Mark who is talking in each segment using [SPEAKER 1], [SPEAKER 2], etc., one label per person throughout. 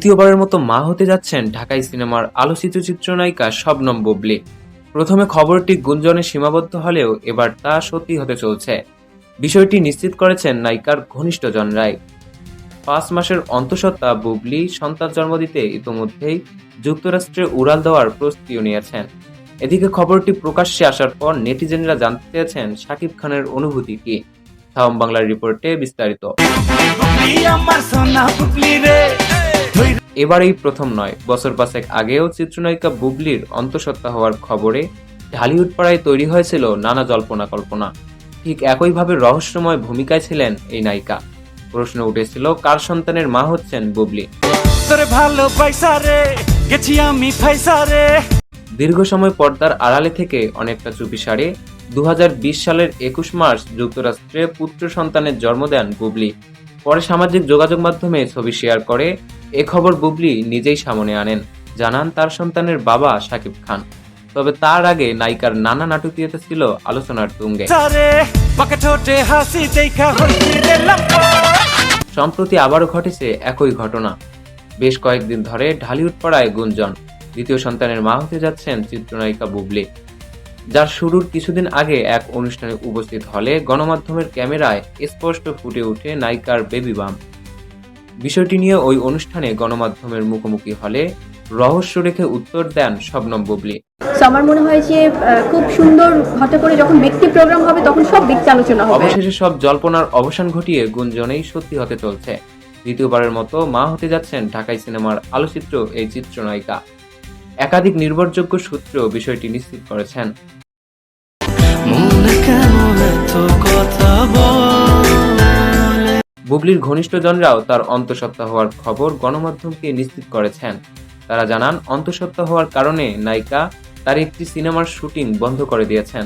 [SPEAKER 1] দ্বিতীয়বারের মতো মা হতে যাচ্ছেন ঢাকাই সিনেমার আলোচিত চিত্রনায়িকা শবনম বুবলী। প্রথমে খবরটি গুঞ্জনে সীমাবদ্ধ হলেও এবার তা সত্যি হতে চলছে। বিষয়টি নিশ্চিত করেছেন নায়িকার ঘনিষ্ঠজনরাই। 5 মাসের অন্তঃসত্ত্বা বুবলী সন্তান জন্ম দিতে ইতোমধ্যেই যুক্তরাষ্ট্রে উড়াল দেওয়ার প্রস্তুতিও নিয়েছেন। এদিকে খবরটি প্রকাশ্যে আসার পর নেটিজেনরা জানতে চেয়েছেন শাকিব খানের অনুভূতি কি। সাওম বাংলার রিপোর্টে বিস্তারিত। এবার এই প্রথম নয়, বছর 5 আগেও চিত্রনায়িকা বুবলীর অন্তঃসত্ত্বা হওয়ার খবরে ঢালিউড পাড়ায় তৈরি হয়েছিল নানা জল্পনা কল্পনা। ঠিক একইভাবে রহস্যময় ভূমিকায় ছিলেন এই নায়িকা। প্রশ্ন উঠেছিল কার সন্তানের মা হচ্ছেন বুবলী। দীর্ঘ সময় পর্দার আড়ালে থেকে অনেকটা চুপিসারে 2020 সালের 21 মার্চ যুক্তরাষ্ট্রে পুত্র সন্তানের জন্ম দেন বুবলী। পরে সামাজিক যোগাযোগ মাধ্যমে ছবি শেয়ার করে এ খবর বুবলী নিজেই সামনে আনেন। জানান তার সন্তানের বাবা শাকিব খান। তবে তার আগে নায়িকার নানা নাটকীয়তা ছিল আলোচনার তুঙ্গে। সম্প্রতি আবারও ঘটেছে একই ঘটনা। বেশ কয়েকদিন ধরে ঢালিউড পাড়ায় গুঞ্জন দ্বিতীয় সন্তানের মা হতে যাচ্ছেন চিত্রনায়িকা বুবলী, যার শুরুর কিছুদিন আগে এক অনুষ্ঠানে উপস্থিত হলে গণমাধ্যমের ক্যামেরায় স্পষ্ট ফুটে ওঠে নায়িকার বেবি বাম্প। বিষয়টি নিয়ে ওই অনুষ্ঠানে গণমাধ্যমের মুখোমুখি হলে রহস্য রেখে উত্তর দেন শবনম বুবলী।
[SPEAKER 2] আমার মনে হয় যে খুব সুন্দর হতে করে যখন ব্যক্তি প্রোগ্রাম হবে তখন সব ব্যক্তি আলোচনা হবে।
[SPEAKER 1] অবশেষে সব জল্পনার অবসান ঘটিয়ে গুঞ্জনেই সত্যি হতে চলছে। দ্বিতীয়বারের মতো মা হতে যাচ্ছেন ঢাকাই সিনেমার আলোচিত এই চিত্রনায়িকা। একাধিক নির্ভরযোগ্য সূত্র বিষয়টি নিশ্চিত করেছেন। বুবলীর ঘনিষ্ঠজনরাও তার অন্তঃসত্ত্বা হওয়ার খবর গণমাধ্যমকে নিশ্চিত করেছেন। তারা জানান অন্তঃসত্ত্বা হওয়ার কারণে নায়িকা তার একটি সিনেমার শুটিং বন্ধ করে দিয়েছেন।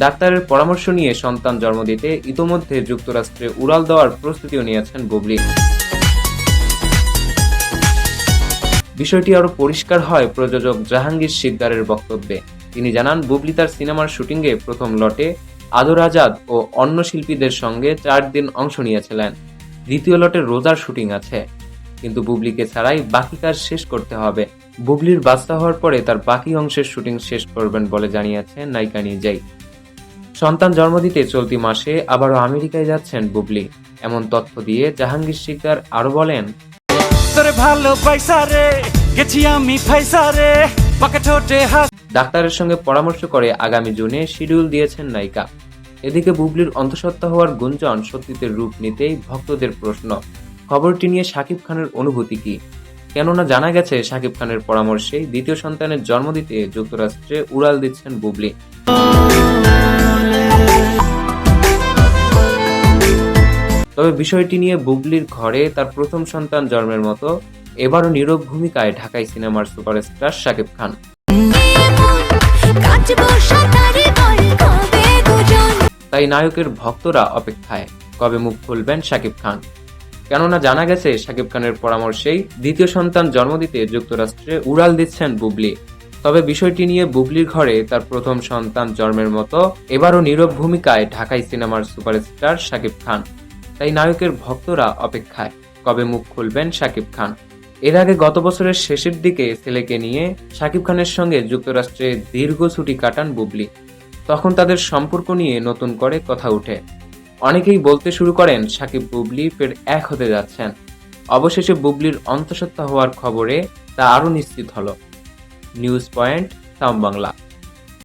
[SPEAKER 1] ডাক্তারের পরামর্শ নিয়ে সন্তান জন্ম দিতে ইতোমধ্যে যুক্তরাষ্ট্রে উড়াল দেওয়ার প্রস্তুতিও নিয়েছেন বুবলী। বিষয়টি আরও পরিষ্কার হয় প্রযোজক জাহাঙ্গীর শিকদারের বক্তব্যে। তিনি জানান বুবলী তার সিনেমার শুটিংয়ে প্রথম লটে আদর আজাদ ও অন্য শিল্পীদের সঙ্গে 4 দিন অংশ নিয়েছিলেন। দ্বিতীয় লটে রোজার শুটিং আছে, কিন্তু বুবলীকে ছাড়াই বাকি কাজ শেষ করতে হবে। বুবলীর বাচ্চা হওয়ার পরে তার বাকি অংশের শুটিং শেষ করবেন বলে জানিয়েছেন নায়িকা নিজেই। সন্তান জন্ম দিতে চলতি মাসে আবারও আমেরিকায় যাচ্ছেন বুবলী। এমন তথ্য দিয়ে জাহাঙ্গীর শিকদার আরো বলেন, ডাক্তারের সঙ্গে পরামর্শ করে আগামী জুনে শিডিউল দিয়েছেন নায়িকা। এদিকে বুবলীর অন্তঃসত্ত্বা হওয়ার গুঞ্জন সত্যিতে রূপ নিতেই ভক্তদের প্রশ্ন, খবরটি নিয়ে শাকিব খানের অনুভূতি কি। কেননা জানা গেছে শাকিব খানের পরামর্শেই দ্বিতীয় সন্তানের জন্ম দিতে যুক্তরাষ্ট্রে উড়াল দিচ্ছেন বুবলী। তবে বিষয়টি নিয়ে বুবলীর ঘরে তার প্রথম সন্তান জন্মের মতো এবারও নীরব ভূমিকায় ঢাকাই সিনেমার সুপারস্টার শাকিব খান। তাই নায়কের ভক্তরা অপেক্ষায় কবে মুখ খুলবেন শাকিব খান। কেননা জানা গেছে শাকিব খানের পরামর্শেই দ্বিতীয় সন্তান জন্ম দিতে যুক্তরাষ্ট্রে উড়াল দিচ্ছেন বুবলী। তবে বিষয়টি নিয়ে বুবলীর ঘরে তার প্রথম সন্তান জন্মের মতো এবারও নীরব ভূমিকায় ঢাকাই সিনেমার সুপারস্টার শাকিব খান। তাই নায়কের ভক্তরা অপেক্ষায় কবে মুখ খুলবেন শাকিব খান। এর আগে গত বছরের শেষের দিকে ছেলেকে নিয়ে শাকিব খানের সঙ্গে যুক্তরাষ্ট্রে দীর্ঘ ছুটি কাটান বুবলী। তখন তাদের সম্পর্ক নিয়ে নতুন করে কথা ওঠে। অনেকেই বলতে শুরু করেন শাকিব বুবলী ফের এক হতে যাচ্ছেন। অবশেষে বুবলীর অন্তঃসত্ত্বা হওয়ার খবরে তা আরও নিশ্চিত হলো। নিউজ পয়েন্ট, সাওম বাংলা।